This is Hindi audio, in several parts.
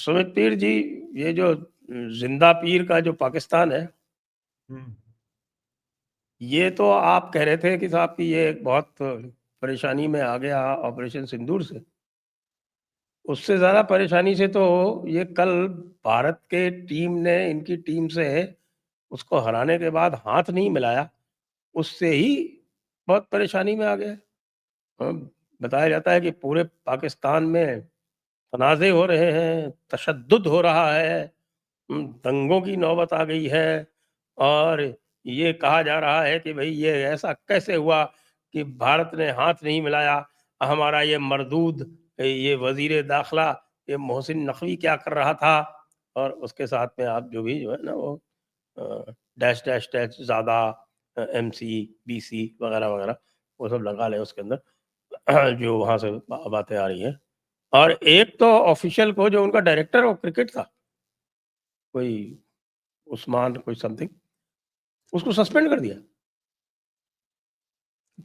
सुमित पीर जी, ये जो जिंदा पीर का जो पाकिस्तान है, ये तो आप कह रहे थे कि साहब कि ये एक बहुत परेशानी में आ गया ऑपरेशन सिंदूर से। उससे ज़्यादा परेशानी से तो ये कल भारत के टीम ने इनकी टीम से उसको हराने के बाद हाथ नहीं मिलाया, उससे ही बहुत परेशानी में आ गया। बताया जाता है कि पूरे पाकिस्तान में तनाज़े हो रहे हैं, तशद्दुद हो रहा है, दंगों की नौबत आ गई है और ये कहा जा रहा है कि भई ये ऐसा कैसे हुआ कि भारत ने हाथ नहीं मिलाया, हमारा ये मरदूद, ये वज़ीर दाखिला, ये मोहसिन नकवी क्या कर रहा था? और उसके साथ में आप जो भी जो है ना वो डैश डैश डैश ज़्यादा एमसी, बीसी वगैरह-वगैरह वो सब लगा लें उसके अंदर जो वहाँ से बातें आ रही हैं। और एक तो ऑफिशियल को जो उनका डायरेक्टर ऑफ क्रिकेट था, कोई उस्मान कोई समथिंग, उसको सस्पेंड कर दिया।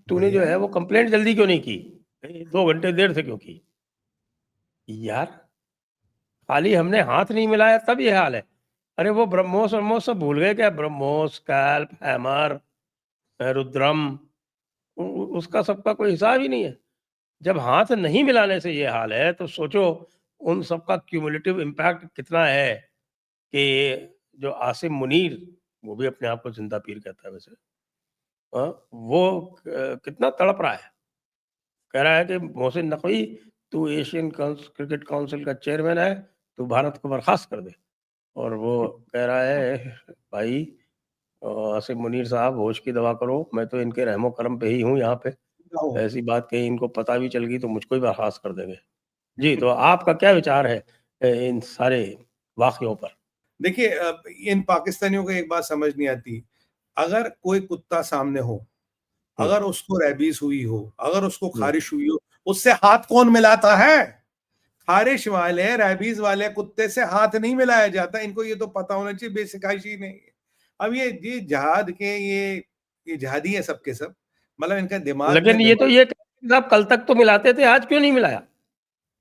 तूने जो है वो कंप्लेंट जल्दी क्यों नहीं की? 2 घंटे देर से क्यों की? यार, खाली हमने हाथ नहीं मिलाया तब ये हाल है। अरे वो ब्रह्मोस व्रह्मोस सब भूल गए क्या? ब्रह्मोस, स्कैल्प, हैमर, रुद्रम, उसका सबका कोई हिसाब ही नहीं है। जब हाथ नहीं मिलाने से ये हाल है तो सोचो उन सबका क्यूमुलेटिव इम्पैक्ट कितना है कि जो आसिम मुनीर, वो भी अपने आप को जिंदा पीर कहता है वैसे, वो कितना तड़प रहा है। कह रहा है कि मोहसिन नकवी, तू एशियन क्रिकेट काउंसिल का चेयरमैन है, तू भारत को बर्खास्त कर दे। और वो कह रहा है भाई आसिम मुनीर साहब, होश की दवा करो, मैं तो इनके रहमो करम पे ही हूँ यहाँ पे। ऐसी बात कहीं इनको पता भी चल गई तो मुझको ही बर्खास्त कर देंगे। जी, तो आपका क्या विचार है इन सारे वाकयों पर? देखिए, इन पाकिस्तानियों को एक बात समझ नहीं आती। अगर कोई कुत्ता सामने हो, अगर उसको रेबीज हुई हो, अगर उसको खारिश हुई हो, उससे हाथ कौन मिलाता है? खारिश वाले, रेबीज वाले कुत्ते से हाथ नहीं मिलाया जाता। इनको ये तो पता होना चाहिए, बेसिक हाइजीन है। अब ये जहाद के ये जहादी है सबके सब, मतलब इनका दिमाग में लेकिन ये तो ये साहब कल तक तो मिलाते थे, आज क्यों नहीं मिलाया?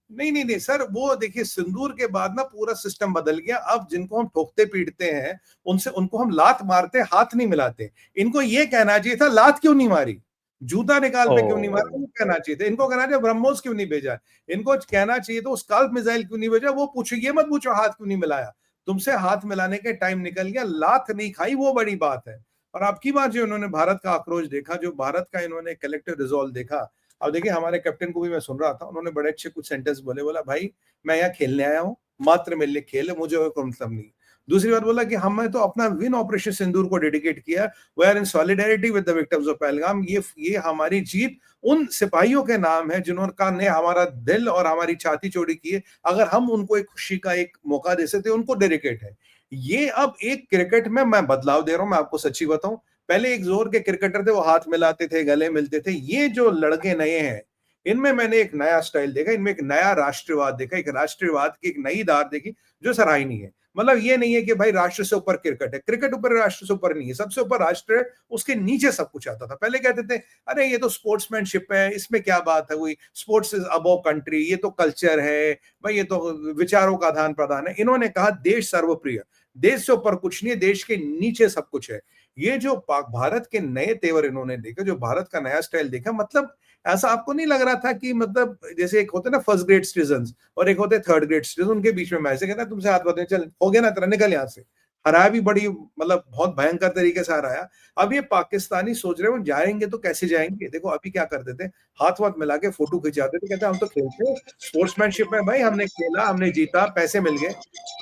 नहीं सर, वो देखिए सिंदूर के बाद ना पूरा सिस्टम बदल गया। अब जिनको हम ठोकते पीटते हैं, उनसे उनको हम लात मारते, हाथ नहीं मिलाते। इनको ये कहना चाहिए था लात क्यों नहीं मारी, जूता निकाल पे क्यों नहीं मारा, वो कहना चाहिए था। इनको कहना चाहिए ब्रह्मोस क्यों नहीं भेजा, इनको कहना चाहिए तो स्काल्प मिसाइल क्यों नहीं भेजा। वो पूछो, ये मत पूछो हाथ क्यों नहीं मिलाया। तुमसे हाथ मिलाने के टाइम निकल गया, लात नहीं खाई, वो बड़ी बात है। और आपकी बात, जो उन्होंने भारत का आक्रोश देखा, जो भारत का इन्होंने कलेक्टिव रिजॉल्व देखा। अब देखिए, हमारे कैप्टन को भी मैं सुन रहा था, उन्होंने बड़े अच्छे कुछ सेंटेंस बोले। बोला भाई मैं यहाँ खेलने आया हूँ, मात्र मेरे लिए खेल है, मुझे कोई मतलब नहीं। दूसरी बात बोला कि हमें तो अपना विन ऑपरेशन सिंदूर को डेडिकेट किया, we are in solidarity with the victims of Pahalgam. ये हमारी जीत उन सिपाहियों के नाम है जिन्होंने हमारा दिल और हमारी छाती चौड़ी की है। अगर हम उनको एक खुशी का एक मौका दे सकते, उनको डेडिकेट है ये। अब एक क्रिकेट में मैं बदलाव दे रहा हूं, मैं आपको सच्ची बताऊं। पहले एक जोर के क्रिकेटर थे, वो हाथ मिलाते थे, गले मिलते थे। ये जो लड़के नए हैं, इनमें मैंने एक नया स्टाइल देखा, इनमें एक नया राष्ट्रवाद देखा, एक राष्ट्रवाद की एक नई धार देखी जो सराहनीय है। मतलब ये नहीं है कि भाई राष्ट्र से ऊपर क्रिकेट है, क्रिकेट ऊपर राष्ट्र से ऊपर नहीं है, सबसे ऊपर राष्ट्र है, उसके नीचे सब कुछ आता था। पहले कहते थे अरे ये तो स्पोर्ट्समैनशिप है, इसमें क्या बात है हुई, स्पोर्ट्स इज अबव कंट्री, ये तो कल्चर है भाई, ये तो विचारों का आदान प्रदान है। इन्होंने कहा देश सर्वप्रिय, देश से ऊपर कुछ नहीं है, देश के नीचे सब कुछ है। ये जो भारत के नए तेवर इन्होंने देखे, जो भारत का नया स्टाइल देखा, मतलब ऐसा आपको नहीं लग रहा था कि मतलब जैसे एक होते ना फर्स्ट ग्रेड सिटीजन और एक होते थर्ड ग्रेड सिटीजन, उनके बीच में मैच कहता तुमसे हाथ बताने, चल हो गया ना तेरा, निकल यहाँ से। हराया भी बड़ी मतलब बहुत भयंकर तरीके से हराया। अब ये पाकिस्तानी सोच रहे हो जाएंगे तो कैसे जाएंगे। देखो अभी क्या करते थे, हाथ वाथ मिला के फोटो खिंचाते थे, कहते हम तो खेलते स्पोर्ट्समैनशिप में भाई, हमने खेला, हमने जीता, पैसे मिल गए।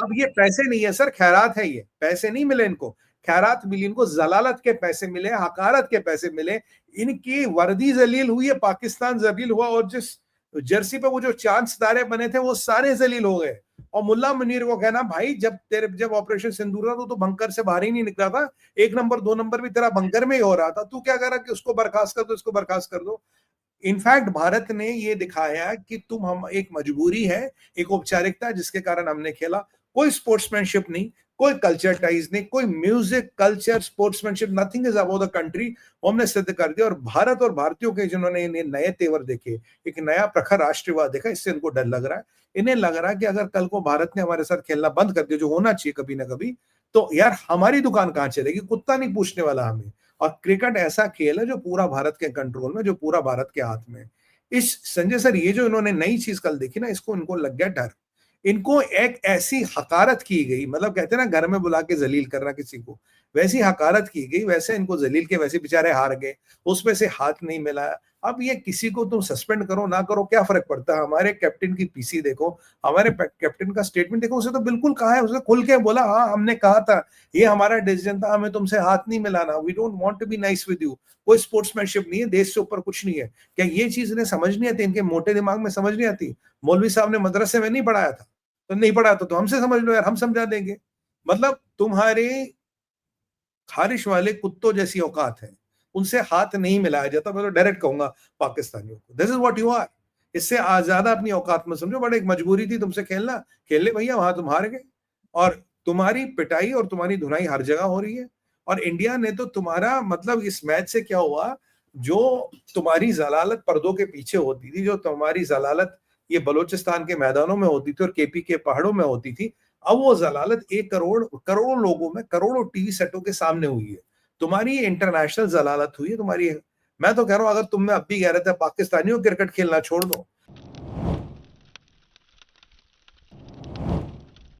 अब ये पैसे नहीं है सर, खैरात है। ये पैसे नहीं मिले इनको, खैरात मिली इनको, जलालत के पैसे मिले, हकारत के पैसे मिले। इनकी वर्दी जलील हुई है, पाकिस्तान जलील हुआ, और जिस जर्सी पे वो जो चांद सितारे बने थे वो सारे जलील हो गए। और मुल्ला मुनीर को कहना भाई जब ऑपरेशन सिंदूर था तो बंकर से बाहर ही नहीं निकला था, 1 नंबर 2 नंबर भी तेरा बंकर में ही हो रहा था, तू क्या कर रहा कि उसको बर्खास्त कर दो, इसको बर्खास्त कर दो। इनफैक्ट भारत ने ये दिखाया कि हम एक मजबूरी है, एक औपचारिकता जिसके कारण हमने खेला, कोई स्पोर्ट्समैनशिप नहीं, कोई कल्चर टाइज नहीं, कोई music, culture, sportsmanship, nothing is about the country. हमने सिद्ध कर दिया। और भारत और भारतीयों के जिन्होंने इन्हें नए तेवर देखे, एक नया प्रखर राष्ट्रवाद देखा, इससे इनको डर लग रहा है। इन्हें लग रहा है कि अगर कल को भारत ने हमारे साथ खेलना बंद कर दिया, जो होना चाहिए कभी ना कभी, तो यार हमारी दुकान कहां चलेगी, कुत्ता नहीं पूछने वाला हमें। और क्रिकेट ऐसा खेल है जो पूरा भारत के कंट्रोल में, जो पूरा भारत के हाथ में। इस संजय सर, ये जो इन्होंने नई चीज कल देखी ना, इसको इनको लग गया डर। इनको एक ऐसी हकारत की गई, मतलब कहते हैं ना घर में बुला के जलील करना किसी को, वैसी हकारत की गई, वैसे इनको जलील के वैसे बेचारे हार गए, उसमें से हाथ नहीं मिलाया। अब ये किसी को तुम सस्पेंड करो ना करो, क्या फर्क पड़ता है। हमारे कैप्टन की पीसी देखो, हमारे कैप्टन का स्टेटमेंट देखो, उसे तो बिल्कुल कहा है, उसने खुल के बोला, हाँ हमने कहा था, ये हमारा डिसीजन था, हमें तुमसे हाथ नहीं मिलाना, we don't want to be nice with you. कोई स्पोर्ट्समैनशिप नहीं है, देश से ऊपर कुछ नहीं है। क्या ये चीज इन्हें समझ नहीं आती, इनके मोटे दिमाग में समझ नहीं आती। मौलवी साहब ने मदरसे में नहीं पढ़ाया था, तो नहीं पढ़ा तो हमसे समझ लो यार, हम समझा देंगे। मतलब तुम्हारे खारिश वाले कुत्तों जैसी औकात है, उनसे हाथ नहीं मिलाया जाता। मैं तो डायरेक्ट कहूंगा पाकिस्तानियों को, this is what you are. इससे ज्यादा अपनी औकात में समझो। बड़े एक मजबूरी थी तुमसे खेलना, खेल ले भैया, वहां तुम हार गए। और तुम्हारी पिटाई और तुम्हारी धुनाई हर जगह हो रही है। और इंडिया ने तो तुम्हारा, मतलब इस मैच से क्या हुआ, जो तुम्हारी जलालत पर्दों के पीछे होती थी, जो तुम्हारी जलालत ये बलोचिस्तान के मैदानों में होती थी और केपी के पहाड़ों में होती थी, अब वो जलालत 1 करोड़ करोड़ों लोगों में, करोड़ों टीवी सेटों के सामने हुई है। तुम्हारी इंटरनेशनल जलालत हुई है तुम्हारी। मैं तो कह रहा हूं, अगर तुम में अब भी कह रहे थे पाकिस्तानियों क्रिकेट खेलना छोड़ दो,